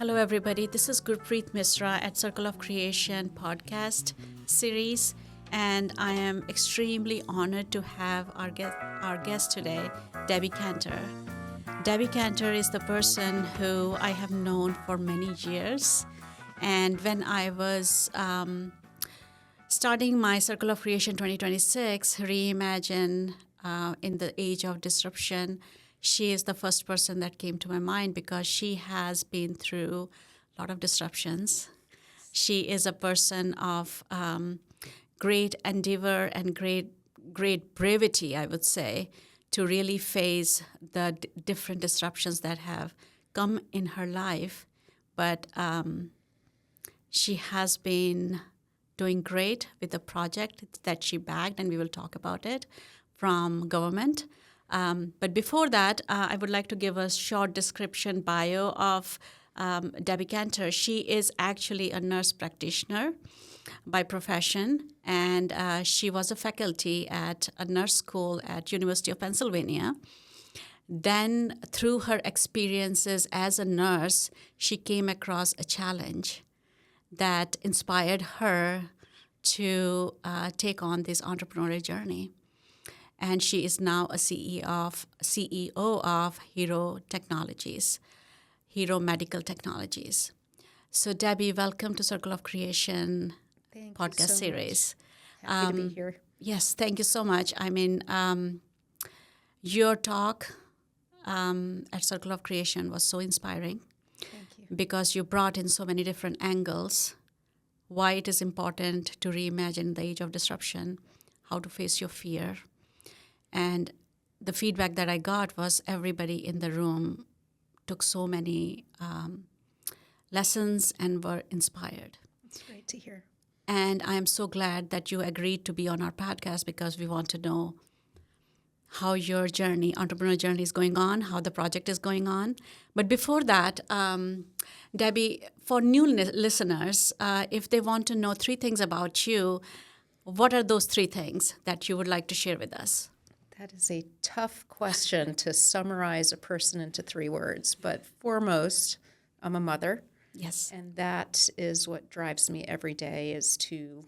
Hello, everybody. This is Gurpreet Misra at Circle of Creation podcast series, and I am extremely honored to have our guest today, Debbie Kantor. Debbie Kantor is the person who I have known for many years, and when I was starting my Circle of Creation 2026 Reimagine in the Age of Disruption, she is the first person that came to my mind because she has been through a lot of disruptions. She is a person of great endeavor and great brevity, I would say, to really face the different disruptions that have come in her life. But she has been doing great with the project that she bagged, and we will talk about it, from government. But before that, I would like to give a short description bio of Debbie Kantor. She is actually a nurse practitioner by profession, and she was a faculty at a nurse school at University of Pennsylvania. Then, through her experiences as a nurse, she came across a challenge that inspired her to take on this entrepreneurial journey. And she is now a CEO of Hero Medical Technologies. So, Debbie, welcome to Circle of Creation Thank podcast you so series. much. Happy to be here. Yes, thank you so much. I mean, your talk at Circle of Creation was so inspiring Thank you. because you brought in so many different angles, why it is important to reimagine the age of disruption, how to face your fear. And the feedback that I got was everybody in the room took so many lessons and were inspired. It's great to hear. And I am so glad that you agreed to be on our podcast because we want to know how your journey, entrepreneurial journey, is going on, how the project is going on. But before that, Debbie, for new listeners, if they want to know three things about you, what are those three things that you would like to share with us? That is a tough question to summarize a person into 3 words. But foremost, I'm a mother. Yes. And that is what drives me every day, is to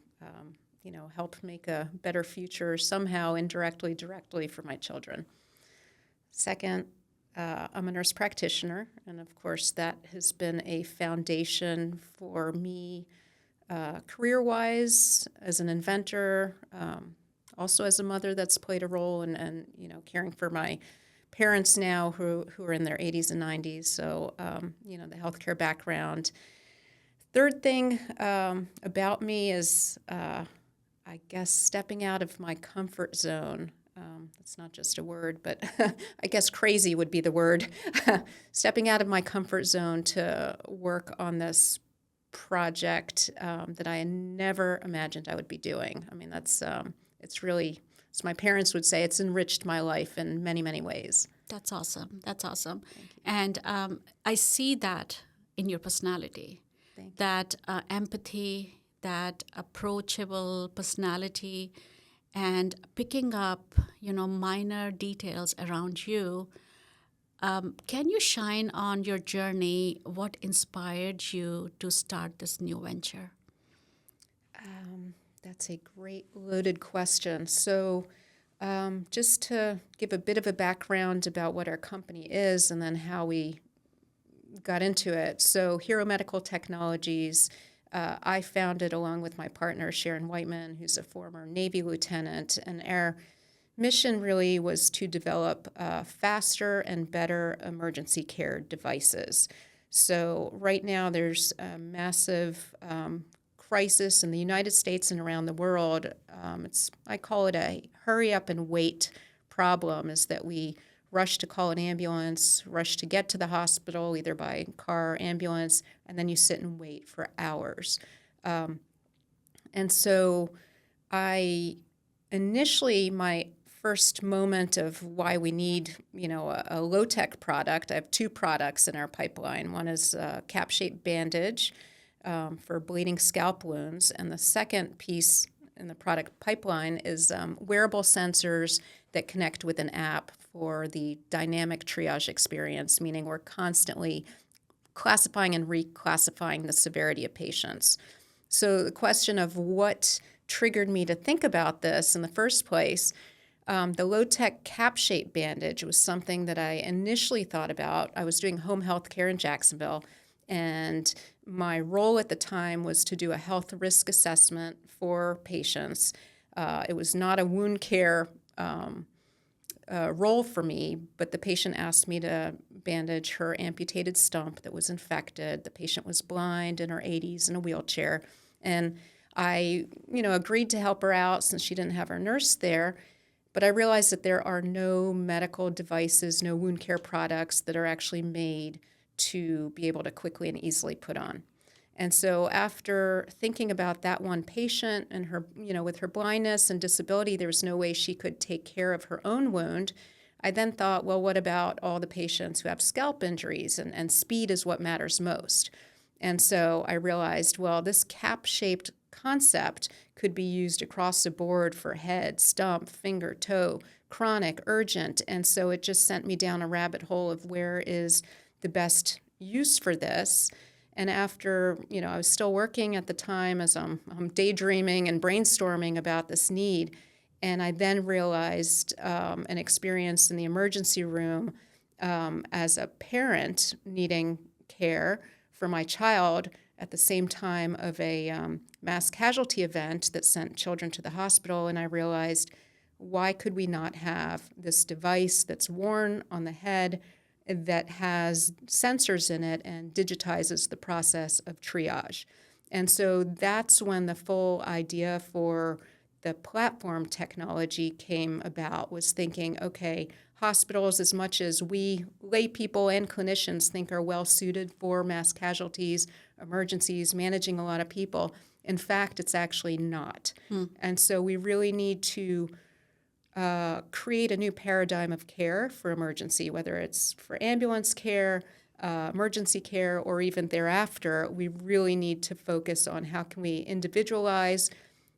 help make a better future somehow, indirectly, directly, for my children. Second, I'm a nurse practitioner. And of course, that has been a foundation for me career-wise, as an inventor, also as a mother. That's played a role in caring for my parents now who are in their 80s and 90s. So, the healthcare background. Third thing about me is, I guess, stepping out of my comfort zone. That's not just a word, but I guess crazy would be the word. Stepping out of my comfort zone to work on this project that I never imagined I would be doing. I mean, it's really, as my parents would say, it's enriched my life in many, many ways. That's awesome. That's awesome. And I see that in your personality, that empathy, that approachable personality, and picking up, minor details around you. Can you shine on your journey? What inspired you to start this new venture? That's a great loaded question. So just to give a bit of a background about what our company is and then how we got into it. So Hero Medical Technologies, I founded along with my partner, Sharon Whiteman, who's a former Navy lieutenant. And our mission really was to develop faster and better emergency care devices. So right now there's a massive crisis in the United States and around the world. I call it a hurry up and wait problem, is that we rush to call an ambulance, rush to get to the hospital, either by car or ambulance, and then you sit and wait for hours. And so initially, my first moment of why we need, a low-tech product, I have 2 products in our pipeline. One is cap-shaped bandage for bleeding scalp wounds, and the second piece in the product pipeline is wearable sensors that connect with an app for the dynamic triage experience, meaning we're constantly classifying and reclassifying the severity of patients. So the question of what triggered me to think about this in the first place, the low-tech cap-shaped bandage was something that I initially thought about. I was doing home health care in Jacksonville, and my role at the time was to do a health risk assessment for patients. It was not a wound care role for me, but the patient asked me to bandage her amputated stump that was infected. The patient was blind, in her 80s, in a wheelchair. And I, agreed to help her out since she didn't have her nurse there. But I realized that there are no medical devices, no wound care products that are actually made to be able to quickly and easily put on. And so after thinking about that one patient and her, with her blindness and disability, there was no way she could take care of her own wound. I then thought, well, what about all the patients who have scalp injuries? And speed is what matters most. And so I realized, well, this cap-shaped concept could be used across the board for head, stump, finger, toe, chronic, urgent. And so it just sent me down a rabbit hole of where is the best use for this. And after, I was still working at the time as I'm daydreaming and brainstorming about this need. And I then realized an experience in the emergency room as a parent needing care for my child at the same time of a mass casualty event that sent children to the hospital. And I realized, why could we not have this device that's worn on the head that has sensors in it and digitizes the process of triage? And so that's when the full idea for the platform technology came about, was thinking, okay, hospitals, as much as we lay people and clinicians think are well suited for mass casualties, emergencies, managing a lot of people, in fact, it's actually not. And so we really need to create a new paradigm of care for emergency, whether it's for ambulance care, emergency care, or even thereafter. We really need to focus on how can we individualize,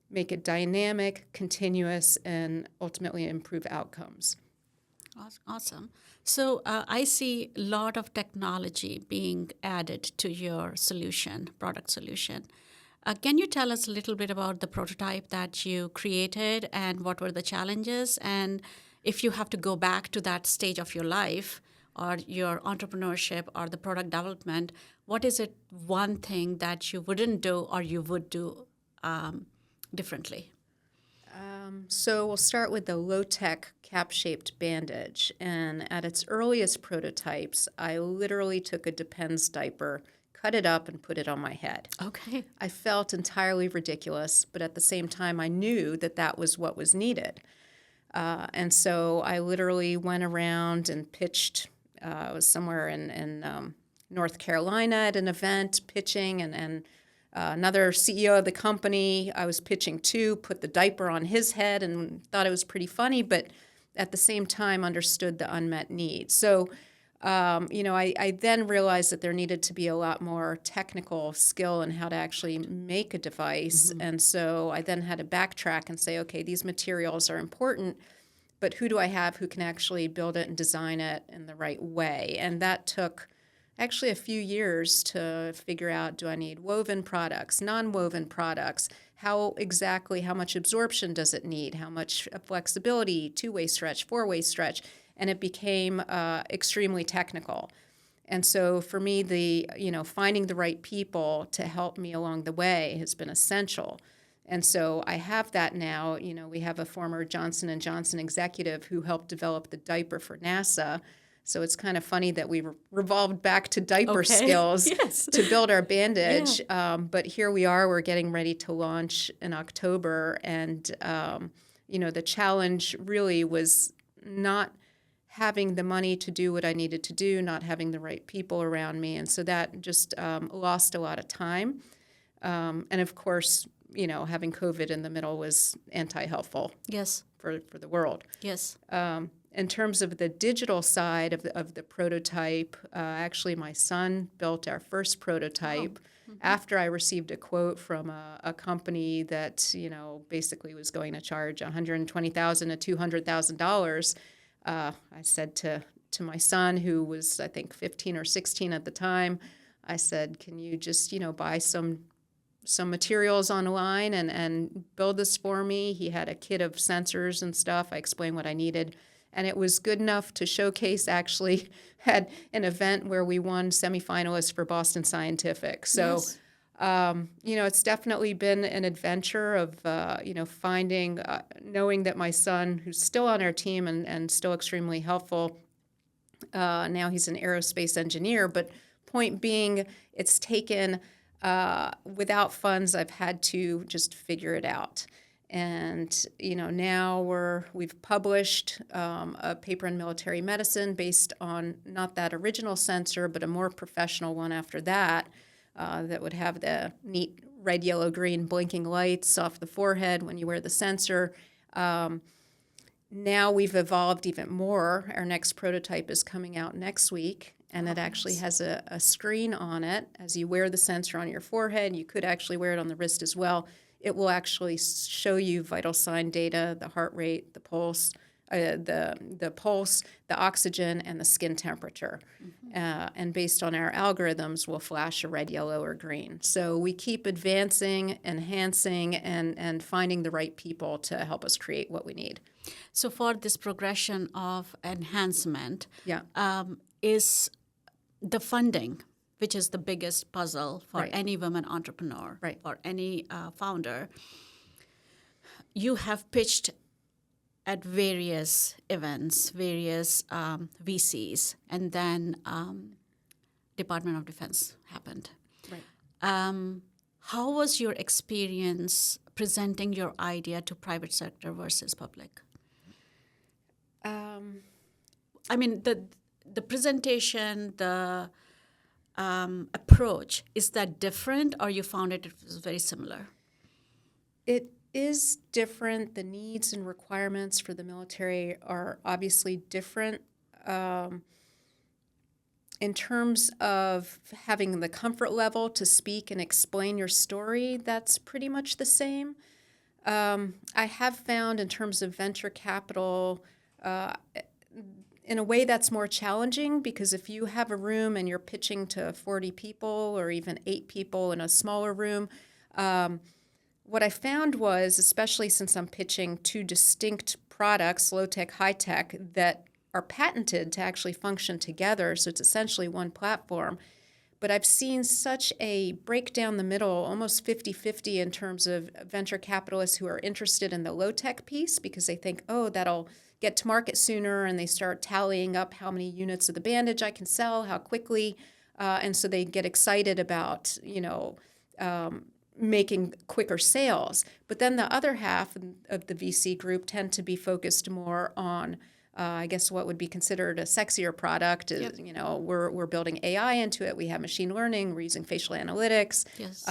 make it dynamic, continuous, and ultimately improve outcomes. Awesome. So I see a lot of technology being added to your product solution. Can you tell us a little bit about the prototype that you created and what were the challenges? And if you have to go back to that stage of your life or your entrepreneurship or the product development, what is it one thing that you wouldn't do or you would do differently? So we'll start with the low-tech cap-shaped bandage. And at its earliest prototypes, I literally took a Depends diaper, cut it up, and put it on my head. Okay. I felt entirely ridiculous, but at the same time, I knew that that was what was needed. And so I literally went around and pitched. I was somewhere in North Carolina at an event pitching, and another CEO of the company I was pitching to put the diaper on his head and thought it was pretty funny, but at the same time understood the unmet need. So, I then realized that there needed to be a lot more technical skill in how to actually make a device. Mm-hmm. And so I then had to backtrack and say, okay, these materials are important, but who do I have who can actually build it and design it in the right way? And that took actually a few years to figure out, do I need woven products, non-woven products? How much absorption does it need? How much flexibility, two-way stretch, four-way stretch? And it became extremely technical. And so for me, finding the right people to help me along the way has been essential. And so I have that now. We have a former Johnson & Johnson executive who helped develop the diaper for NASA. So it's kind of funny that we revolved back to diaper skills yes. to build our bandage. Yeah. But here we are. We're getting ready to launch in October. And, the challenge really was not having the money to do what I needed to do, not having the right people around me. And so that just lost a lot of time. And, of course, having COVID in the middle was anti-helpful yes. for the world. Yes. In terms of the digital side of the prototype, actually my son built our first prototype after I received a quote from a company that, basically was going to charge $120,000 to $200,000. I said to my son, who was, I think, 15 or 16 at the time, I said, can you just, buy some materials online and build this for me? He had a kit of sensors and stuff. I explained what I needed. And it was good enough to showcase, actually had an event where we won semifinalists for Boston Scientific. So, Yes. it's definitely been an adventure of, finding, knowing that my son, who's still on our team and still extremely helpful, now he's an aerospace engineer, but point being, it's taken, without funds, I've had to just figure it out. And, now we've published a paper in Military Medicine based on not that original sensor, but a more professional one after that, that would have the neat red, yellow, green blinking lights off the forehead when you wear the sensor. Now we've evolved even more. Our next prototype is coming out next week, and it actually has a screen on it. As you wear the sensor on your forehead, you could actually wear it on the wrist as well. It will actually show you vital sign data, the heart rate, the pulse, the oxygen, and the skin temperature. And based on our algorithms, we'll flash a red, yellow, or green. So we keep advancing, enhancing, and finding the right people to help us create what we need. So for this progression of enhancement, Yeah. Is the funding, which is the biggest puzzle for Right. any woman entrepreneur, Right. or any founder. You have pitched at various events, various VCs, and then Department of Defense happened. Right. How was your experience presenting your idea to private sector versus public? I mean, the presentation, the approach, is that different, or you found it was very similar? It is different. The needs and requirements for the military are obviously different. In terms of having the comfort level to speak and explain your story, that's pretty much the same. I have found in terms of venture capital, in a way that's more challenging, because if you have a room and you're pitching to 40 people or even 8 people in a smaller room, what I found was, especially since I'm pitching 2 distinct products, low-tech, high-tech, that are patented to actually function together, so it's essentially one platform. But I've seen such a break down the middle, almost 50-50 in terms of venture capitalists who are interested in the low-tech piece because they think, oh, that'll get to market sooner, and they start tallying up how many units of the Bandage I can sell, how quickly, and so they get excited about, making quicker sales. But then the other half of the VC group tend to be focused more on, I guess, what would be considered a sexier product. Yep. We're building AI into it. We have machine learning. We're using facial analytics, Yes.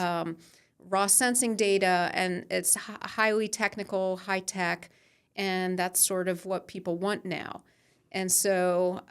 raw sensing data, and it's highly technical, high tech, and that's sort of what people want now. And so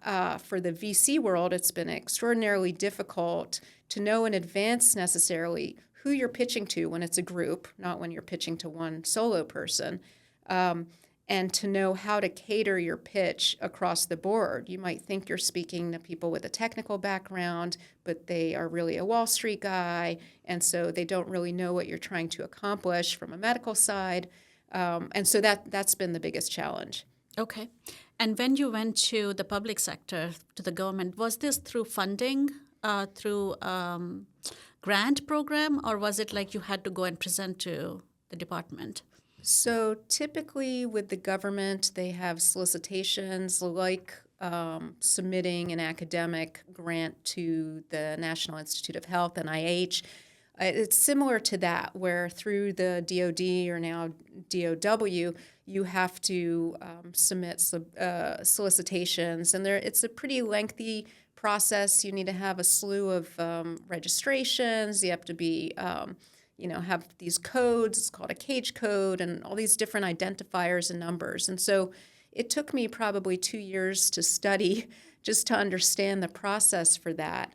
for the VC world, it's been extraordinarily difficult to know in advance necessarily who you're pitching to when it's a group, not when you're pitching to one solo person, and to know how to cater your pitch across the board. You might think you're speaking to people with a technical background, but they are really a Wall Street guy, and so they don't really know what you're trying to accomplish from a medical side. And so that's been the biggest challenge. Okay. And when you went to the public sector, to the government, was this through funding, through grant program, or was it like you had to go and present to the department? So typically with the government, they have solicitations like submitting an academic grant to the National Institute of Health, NIH. It's similar to that, where through the DOD or now DOW, you have to submit solicitations, and it's a pretty lengthy process. You need to have a slew of registrations. You have to be, have these codes. It's called a cage code, and all these different identifiers and numbers. And so it took me probably 2 years to study just to understand the process for that.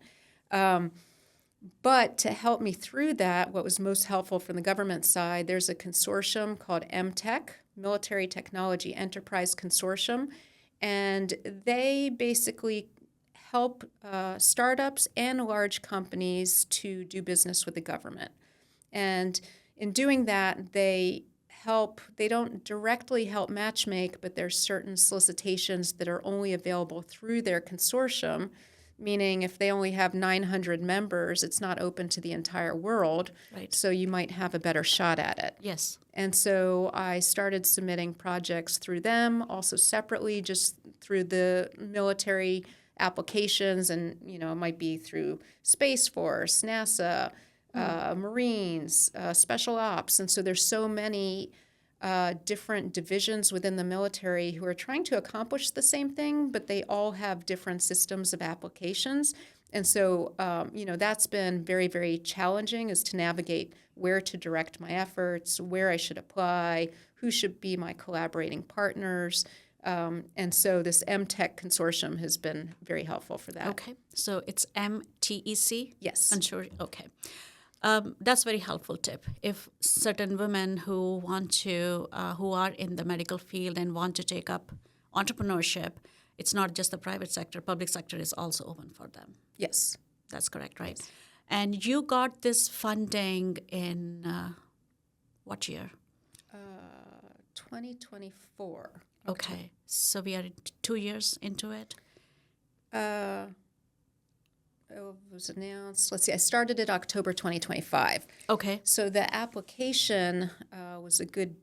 But to help me through that, what was most helpful from the government side, there's a consortium called MTech, Military Technology Enterprise Consortium, and they basically help startups and large companies to do business with the government. And in doing that, they don't directly help matchmake, but there's certain solicitations that are only available through their consortium, meaning if they only have 900 members, it's not open to the entire world. Right. So you might have a better shot at it. Yes. And so I started submitting projects through them, also separately, just through the military applications, and it might be through Space Force, NASA, Marines, Special Ops. And so there's so many different divisions within the military who are trying to accomplish the same thing, but they all have different systems of applications. And so, that's been very, very challenging, is to navigate where to direct my efforts, where I should apply, who should be my collaborating partners. And so this MTech consortium has been very helpful for that. Okay. So it's MTEC? Yes. I'm sure. Okay. That's very helpful tip. If certain women who who are in the medical field and want to take up entrepreneurship, it's not just the private sector. Public sector is also open for them. Yes. That's correct, right? Yes. And you got this funding in what year? 2024. Okay. So we are 2 years into it? It was announced, let's see, I started it October 2025. Okay. So the application was a good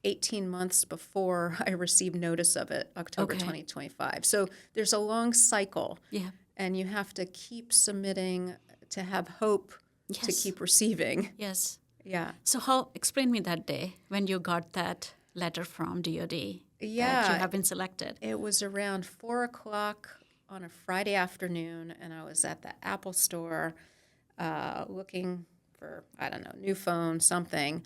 18 months before I received notice of it, October 2025. So there's a long cycle. Yeah. And you have to keep submitting to have hope to Yes. keep receiving. Yes. Yeah. So explain me that day when you got that letter from DOD that Yeah. you have been selected. It was around 4 o'clock on a Friday afternoon, and I was at the Apple store looking for, I don't know, new phone, something.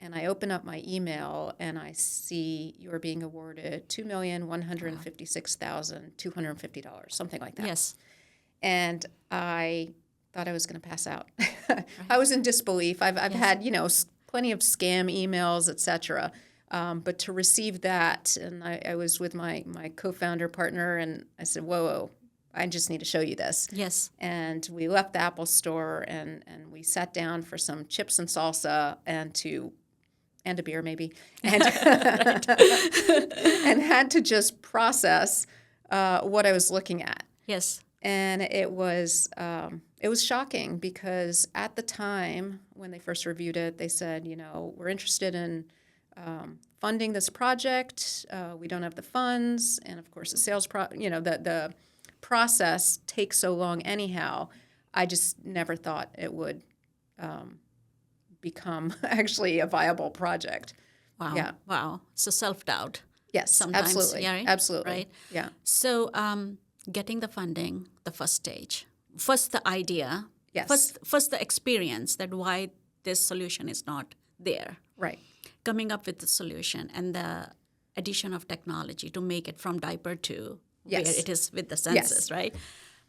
And I open up my email, and I see you're being awarded $2,156,250, something like that. Yes. And I thought I was going to pass out. I was in disbelief. I've had, plenty of scam emails, et cetera. But to receive that, and I was with my co-founder partner, and I said, whoa, I just need to show you this. Yes. And we left the Apple store, and we sat down for some chips and salsa and a beer maybe, and, and had to just process what I was looking at. Yes. And it was shocking, because at the time when they first reviewed it, they said, we're interested in funding this project. We don't have the funds, and of course the sales the process takes so long anyhow. I just never thought it would become actually a viable project. Wow. Yeah. Wow. So self-doubt. Yes, Sometimes, absolutely. yeah, right? Absolutely. Right. Yeah. So getting the funding, the first stage, first the idea, Yes. first the experience that why this solution is not there. Right. Coming up with the solution and the addition of technology to make it from diaper to Yes. where it is with the census, right?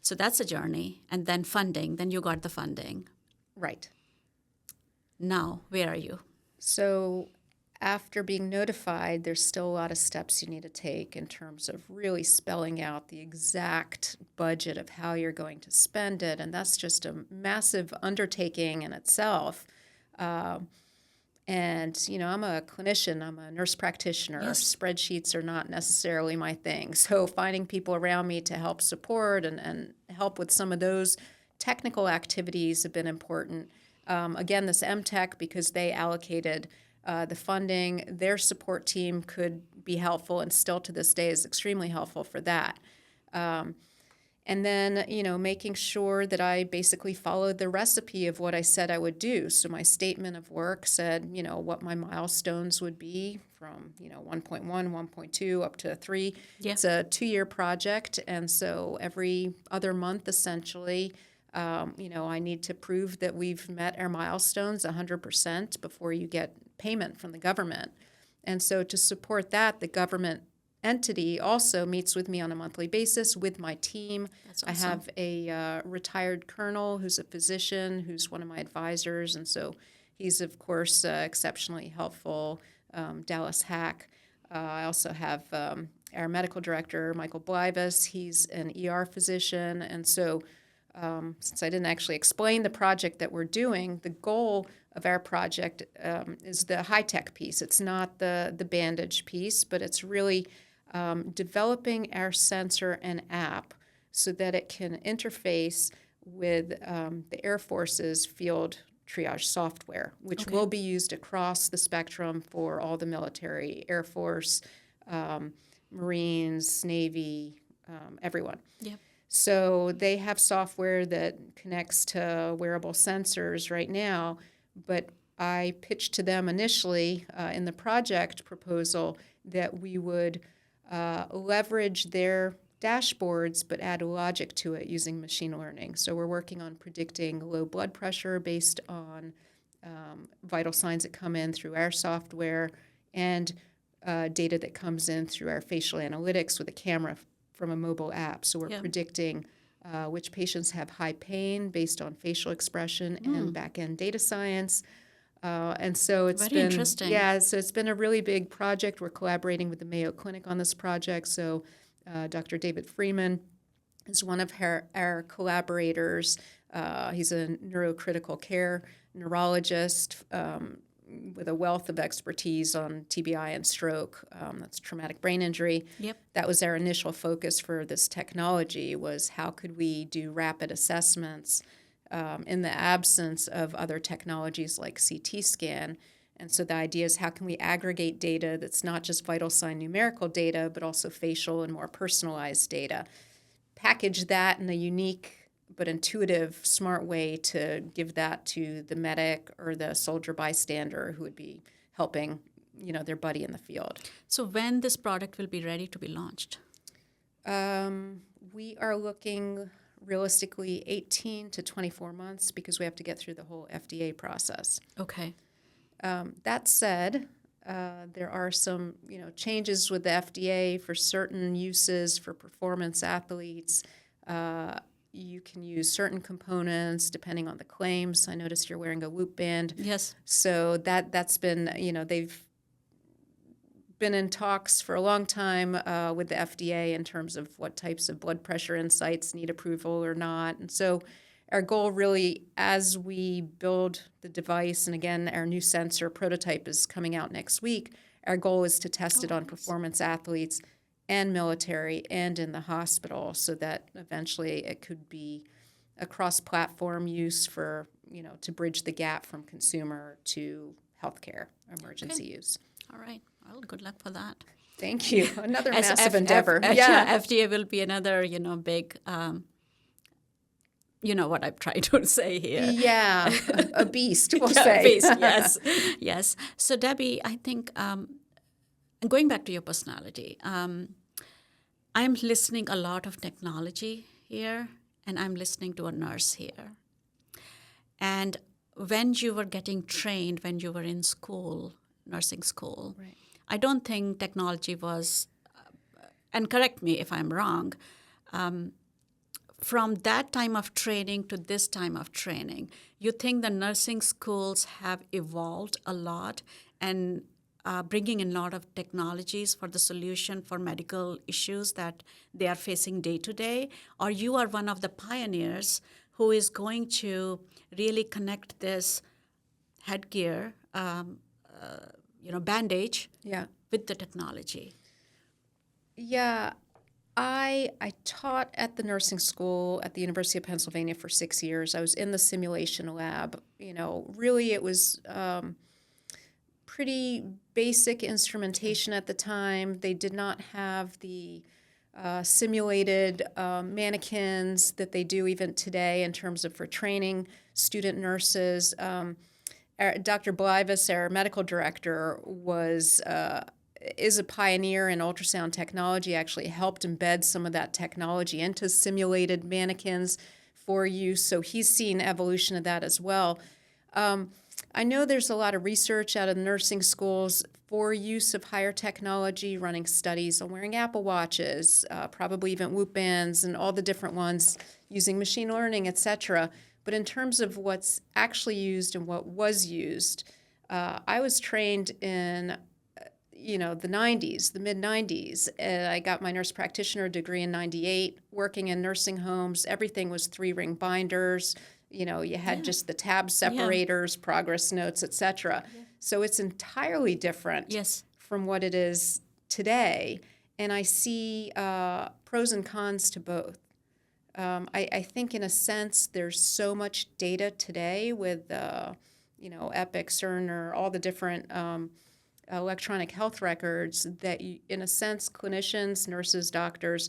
So that's a journey. And then funding, then you got the funding. Right. Now, where are you? So after being notified, there's still a lot of steps you need to take in terms of really spelling out the exact budget of how you're going to spend it. And that's just a massive undertaking in itself. And, I'm a clinician, I'm a nurse practitioner. Yes. Spreadsheets are not necessarily my thing. So finding people around me to help support and help with some of those technical activities have been important. Again, this MTech, because they allocated the funding, their support team could be helpful, and still to this day is extremely helpful for that. And then, making sure that I basically followed the recipe of what I said I would do. So my statement of work said, what my milestones would be from, 1.1, 1.2 up to 3. Yeah. It's a 2-year project. And so every other month, essentially, I need to prove that we've met our milestones 100% before you get payment from the government. And so to support that, the government entity also meets with me on a monthly basis with my team. That's I awesome. have a retired colonel who's a physician who's one of my advisors, and so he's, of course, exceptionally helpful. Dallas Hack. I also have our medical director, Michael Blivus, he's an ER physician. And so since I didn't actually explain the project that we're doing, the goal of our project is the high-tech piece. It's not the Bandage piece, but it's really developing our sensor and app so that it can interface with the Air Force's field triage software, which will be used across the spectrum for all the military, Air Force, Marines, Navy, everyone. Yep. So they have software that connects to wearable sensors right now, but I pitched to them initially in the project proposal that we would leverage their dashboards but add logic to it using machine learning. So we're working on predicting low blood pressure based on vital signs that come in through our software and data that comes in through our facial analytics with a camera from a mobile app. So we're predicting which patients have high pain based on facial expression and back-end data science. And so it's Very interesting. Yeah, so it's been a really big project. We're collaborating with the Mayo Clinic on this project. So Dr. David Freeman is one of our collaborators. He's a neurocritical care neurologist with a wealth of expertise on TBI and stroke. That's traumatic brain injury. Yep. That was our initial focus for this technology, was how could we do rapid assessments in the absence of other technologies like CT scan. And so the idea is how can we aggregate data that's not just vital sign numerical data, but also facial and more personalized data. Package that in a unique but intuitive, smart way to give that to the medic or the soldier bystander who would be helping, their buddy in the field. So when this product will be ready to be launched? We are looking realistically 18 to 24 months because we have to get through the whole FDA process. Okay. That said, there are some, changes with the FDA for certain uses for performance athletes. You can use certain components depending on the claims. I noticed you're wearing a Whoop band. Yes. So that's been, they've been in talks for a long time with the FDA in terms of what types of blood pressure insights need approval or not. And so our goal really, as we build the device, and again, our new sensor prototype is coming out next week, our goal is to test it on performance athletes and military and in the hospital so that eventually it could be a cross-platform use for, to bridge the gap from consumer to healthcare emergency use. All right. Well, good luck for that. Thank you. Another massive endeavor. FDA will be another, big, what I'm trying to say here. Yeah, a beast, we'll say. A beast, yes. Yes. So, Debbie, I think, going back to your personality, I'm listening a lot of technology here, and I'm listening to a nurse here. And when you were getting trained, when you were in school, nursing school, Right. I don't think technology was, and correct me if I'm wrong, from that time of training to this time of training, you think the nursing schools have evolved a lot and bringing in a lot of technologies for the solution for medical issues that they are facing day to day, or you are one of the pioneers who is going to really connect this headgear, bandage, with the technology? Yeah, I taught at the nursing school at the University of Pennsylvania for 6 years. I was in the simulation lab. Really it was pretty basic instrumentation at the time. They did not have the simulated mannequins that they do even today in terms of for training student nurses. Dr. Blivus, our medical director, is a pioneer in ultrasound technology, actually helped embed some of that technology into simulated mannequins for use. So he's seen evolution of that as well. I know there's a lot of research out of nursing schools for use of higher technology, running studies on wearing Apple Watches, probably even Whoop bands and all the different ones using machine learning, et cetera. But in terms of what's actually used and what was used, I was trained in the 90s, the mid 90s. I got my nurse practitioner degree in 98, working in nursing homes. Everything was 3-ring binders. You had just the tab separators, progress notes, etc. So it's entirely different Yes. from what it is today. And I see pros and cons to both. I think in a sense there's so much data today with, Epic, Cerner, all the different electronic health records that, in a sense, clinicians, nurses, doctors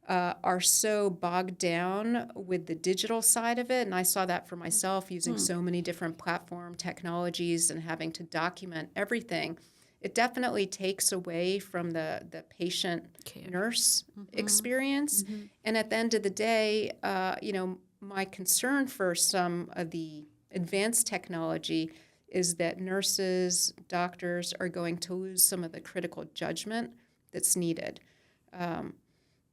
are so bogged down with the digital side of it. And I saw that for myself using so many different platform technologies and having to document everything. It definitely takes away from the patient-nurse experience. And at the end of the day, my concern for some of the advanced technology is that nurses, doctors are going to lose some of the critical judgment that's needed.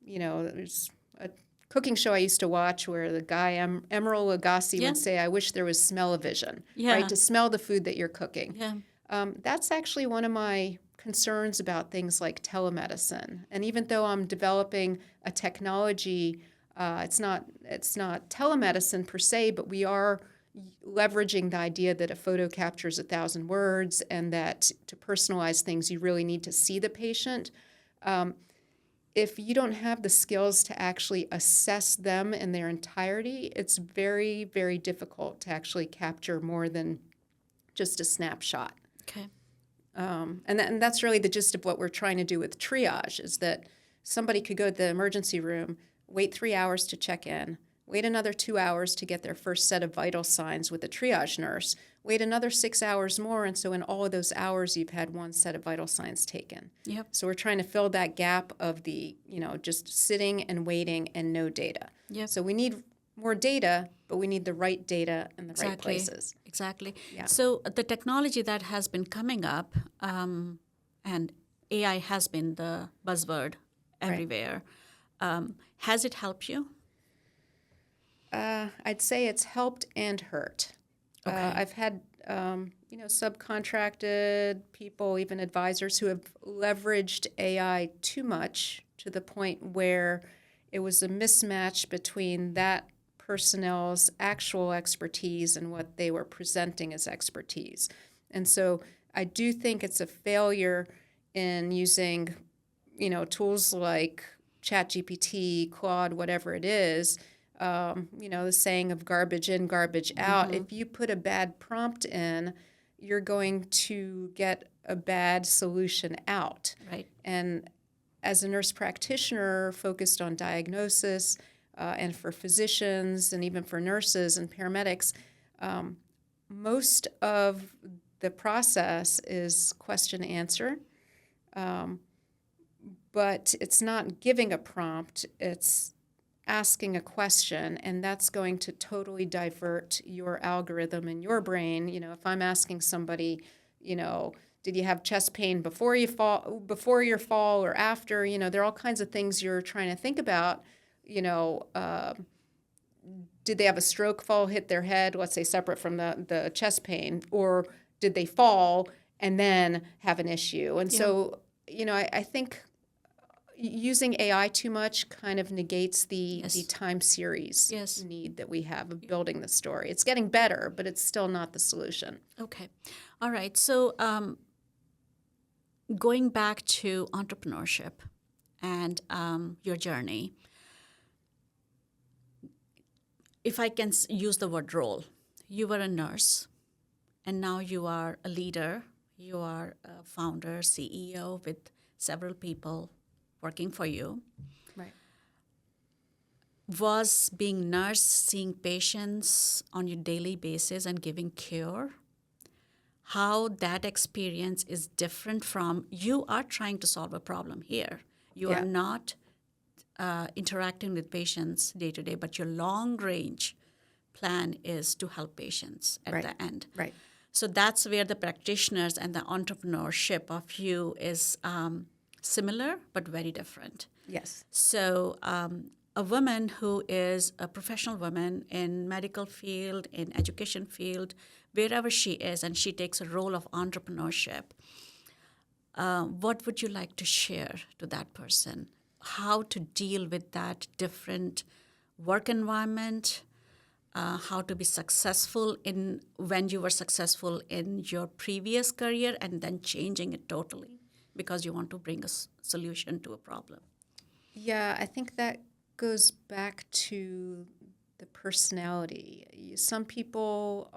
There's a cooking show I used to watch where the guy, Emeril Lagasse, would say, I wish there was smell-o-vision, right, to smell the food that you're cooking. Yeah. That's actually one of my concerns about things like telemedicine. And even though I'm developing a technology, it's not telemedicine per se, but we are leveraging the idea that a photo captures 1,000 words and that to personalize things, you really need to see the patient. If you don't have the skills to actually assess them in their entirety, it's very, very difficult to actually capture more than just a snapshot. Okay. And that's really the gist of what we're trying to do with triage, is that somebody could go to the emergency room, wait 3 hours to check in, wait another 2 hours to get their first set of vital signs with a triage nurse, wait another 6 hours more, and so in all of those hours, you've had one set of vital signs taken. Yep. So we're trying to fill that gap of the, just sitting and waiting and no data. Yep. So we need more data, but we need the right data in the right places. Exactly. Yeah. So the technology that has been coming up, and AI has been the buzzword everywhere. Has it helped you? I'd say it's helped and hurt. Okay. I've had, subcontracted people, even advisors, who have leveraged AI too much to the point where it was a mismatch between that personnel's actual expertise and what they were presenting as expertise. And so I do think it's a failure in using, tools like ChatGPT, Claude, whatever it is, the saying of garbage in, garbage out. If you put a bad prompt in, you're going to get a bad solution out. Right. And as a nurse practitioner focused on diagnosis, and for physicians and even for nurses and paramedics, most of the process is question answer. But it's not giving a prompt, it's asking a question, and that's going to totally divert your algorithm in your brain. If I'm asking somebody, did you have chest pain before your fall or after? There are all kinds of things you're trying to think about. Did they have a stroke, fall, hit their head, let's say separate from the chest pain, or did they fall and then have an issue? And so, I think using AI too much kind of negates the time series need that we have of building the story. It's getting better, but it's still not the solution. Okay. All right. So going back to entrepreneurship and your journey, if I can use the word role, you were a nurse, and now you are a leader. You are a founder, CEO with several people working for you. Right. Was being nurse, seeing patients on your daily basis and giving care, how that experience is different from, you are trying to solve a problem here. You are not interacting with patients day to day, but your long range plan is to help patients at the end. Right. So that's where the practitioners and the entrepreneurship of you is similar but very different. Yes. So a woman who is a professional woman in medical field, in education field, wherever she is, and she takes a role of entrepreneurship, what would you like to share to that person? How to deal with that different work environment, how to be successful in when you were successful in your previous career and then changing it totally because you want to bring a solution to a problem. Yeah, I think that goes back to the personality. Some people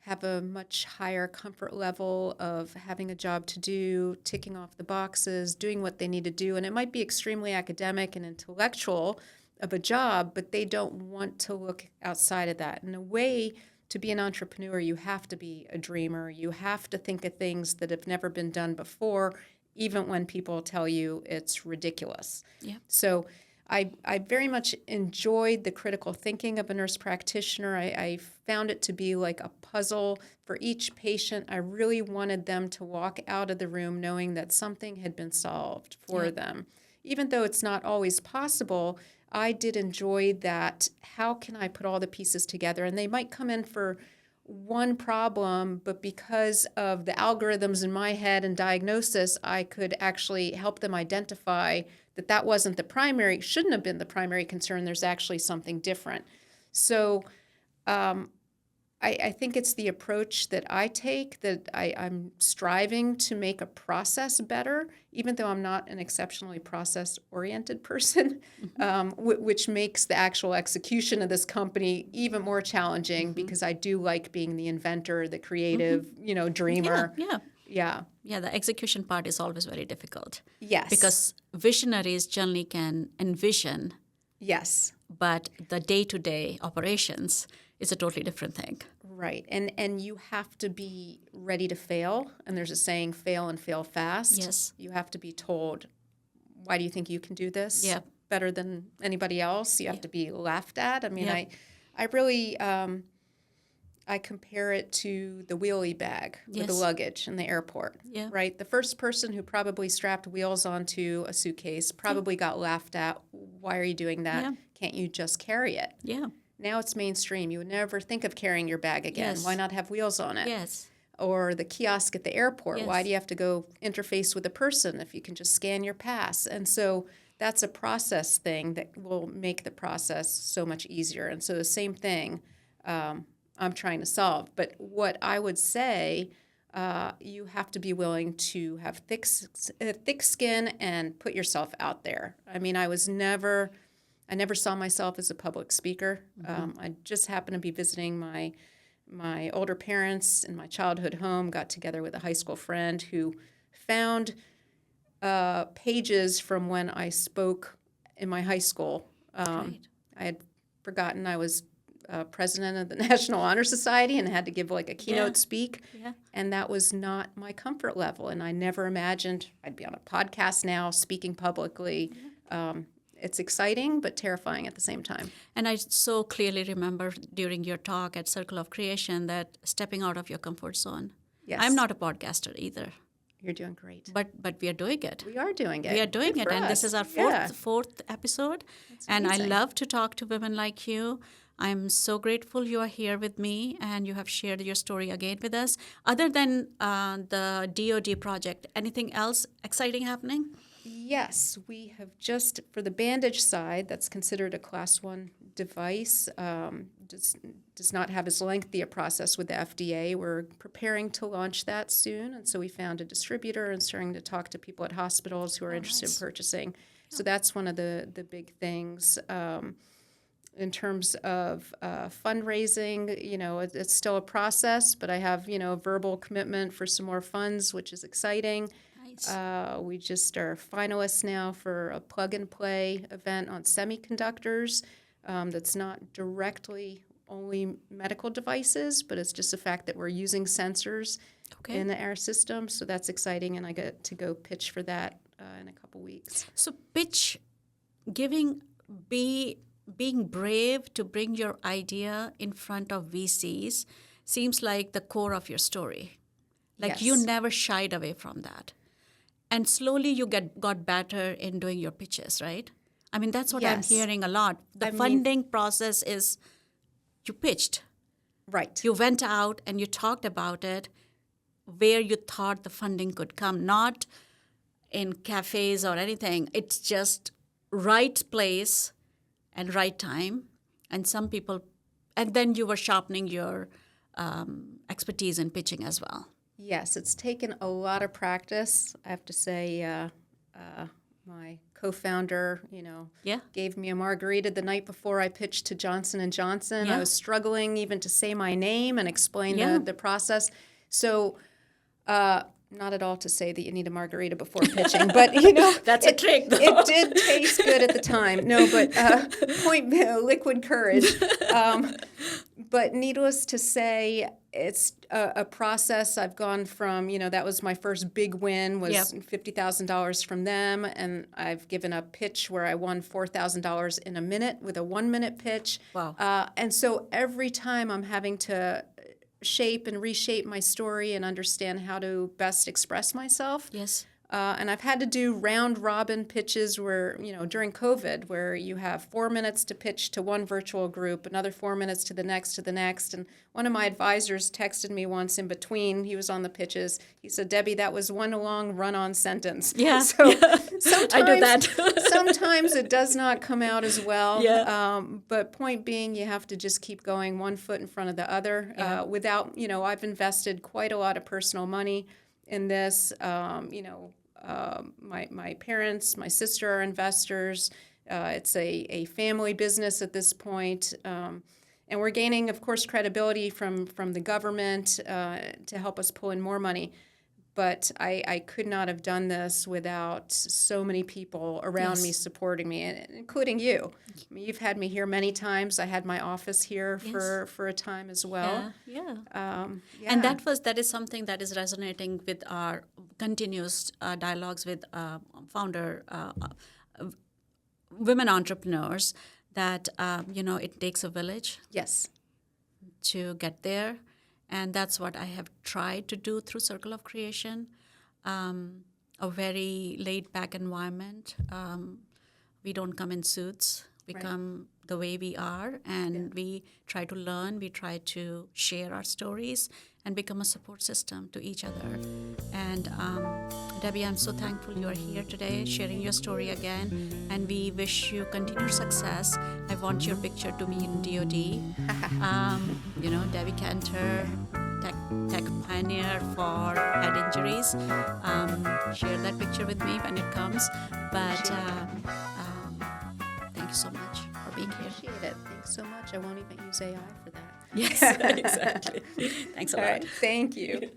have a much higher comfort level of having a job to do, ticking off the boxes, doing what they need to do, and it might be extremely academic and intellectual of a job, but they don't want to look outside of that. In a way, to be an entrepreneur, you have to be a dreamer. You have to think of things that have never been done before, even when people tell you it's ridiculous. Yeah. So I very much enjoyed the critical thinking of a nurse practitioner. I found it to be like a puzzle for each patient. I really wanted them to walk out of the room knowing that something had been solved for them. Even though it's not always possible, I did enjoy that. How can I put all the pieces together? And they might come in for one problem, but because of the algorithms in my head and diagnosis, I could actually help them identify that wasn't the primary, shouldn't have been the primary concern. There's actually something different. So I think it's the approach that I take, that I'm striving to make a process better, even though I'm not an exceptionally process-oriented person, which makes the actual execution of this company even more challenging because I do like being the inventor, the creative, dreamer. Yeah, the execution part is always very difficult. Yes. Because visionaries generally can envision. Yes. But the day-to-day operations is a totally different thing. Right. And you have to be ready to fail. And there's a saying, fail and fail fast. Yes. You have to be told, why do you think you can do this better than anybody else? You have to be laughed at. I mean, I really, I compare it to the wheelie bag with the luggage in the airport, right? The first person who probably strapped wheels onto a suitcase probably got laughed at. Why are you doing that? Can't you just carry it? Yeah. Now it's mainstream. You would never think of carrying your bag again. Why not have wheels on it? Yes. Or the kiosk at the airport. Why do you have to go interface with a person if you can just scan your pass? And so that's a process thing that will make the process so much easier. And so the same thing I'm trying to solve. But what I would say, you have to be willing to have thick skin and put yourself out there. I mean, I never saw myself as a public speaker. I just happened to be visiting my older parents in my childhood home, got together with a high school friend who found pages from when I spoke in my high school. I had forgotten I was president of the National Honor Society and had to give like a keynote speak. And that was not my comfort level. And I never imagined I'd be on a podcast now speaking publicly. It's exciting, but terrifying at the same time. And I so clearly remember during your talk at Circle of Creation that stepping out of your comfort zone. Yes. I'm not a podcaster either. You're doing great. But we are doing it. We are doing it. We are doing Good it. for And us. this is our fourth episode. That's and amazing. I love to talk to women like you. I'm so grateful you are here with me and you have shared your story again with us. Other than the DoD project, anything else exciting happening? Yes, we have just, for the Bandage side, that's considered a Class 1 device, does not have as lengthy a process with the FDA. We're preparing to launch that soon, and so we found a distributor and starting to talk to people at hospitals who are interested in purchasing. So that's one of the big things. In terms of fundraising, it's still a process, but I have, a verbal commitment for some more funds, which is exciting. We just are finalists now for a plug-and-play event on semiconductors that's not directly only medical devices, but it's just the fact that we're using sensors in our system. So that's exciting, and I get to go pitch for that in a couple weeks. So pitch, being brave to bring your idea in front of VCs seems like the core of your story. Like you never shied away from that. And slowly you got better in doing your pitches, right? I mean, that's what I'm hearing a lot. The funding process is you pitched. Right. You went out and you talked about it. where you thought the funding could come, not in cafes or anything. It's just right place and right time. And some people, and then you were sharpening your expertise in pitching as well. Yes, it's taken a lot of practice. I have to say, my co-founder, gave me a margarita the night before I pitched to Johnson & Johnson. Yeah. I was struggling even to say my name and explain the process. So not at all to say that you need a margarita before pitching, but, That's a trick, though. It did taste good at the time. No, but liquid courage. But needless to say, it's a process. I've gone from, that was my first big win, was $50,000 from them, and I've given a pitch where I won $4,000 in a minute with a 1-minute pitch. Wow. And so every time I'm having to shape and reshape my story and understand how to best express myself. Yes. And I've had to do round-robin pitches where, during COVID, where you have 4 minutes to pitch to one virtual group, another 4 minutes to the next. And one of my advisors texted me once in between. He was on the pitches. He said, Debbie, that was one long run-on sentence. Yeah. So sometimes, I do that. sometimes it does not come out as well. Yeah. But point being, you have to just keep going one foot in front of the other. Without, I've invested quite a lot of personal money in this. My parents, my sister are investors. It's a family business at this point. And we're gaining, of course, credibility from the government to help us pull in more money. But I could not have done this without so many people around me supporting me, including you. I mean, you've had me here many times. I had my office here for a time as well. Yeah. Yeah. And that is something that is resonating with our continuous dialogues with women entrepreneurs, that, it takes a village Yes. to get there. And that's what I have tried to do through Circle of Creation, a very laid-back environment. We don't come in suits. We come the way we are, and we try to learn. We try to share our stories and become a support system to each other. And Debbie, I'm so thankful you are here today, sharing your story again. And we wish you continued success. I want your picture to be in DOD. Debbie Kantor, tech pioneer for head injuries. Share that picture with me when it comes. But thank you so much for being here. Appreciate it. Thanks so much. I won't even use AI for that. Yes, exactly. Thanks a lot. All right. Thank you.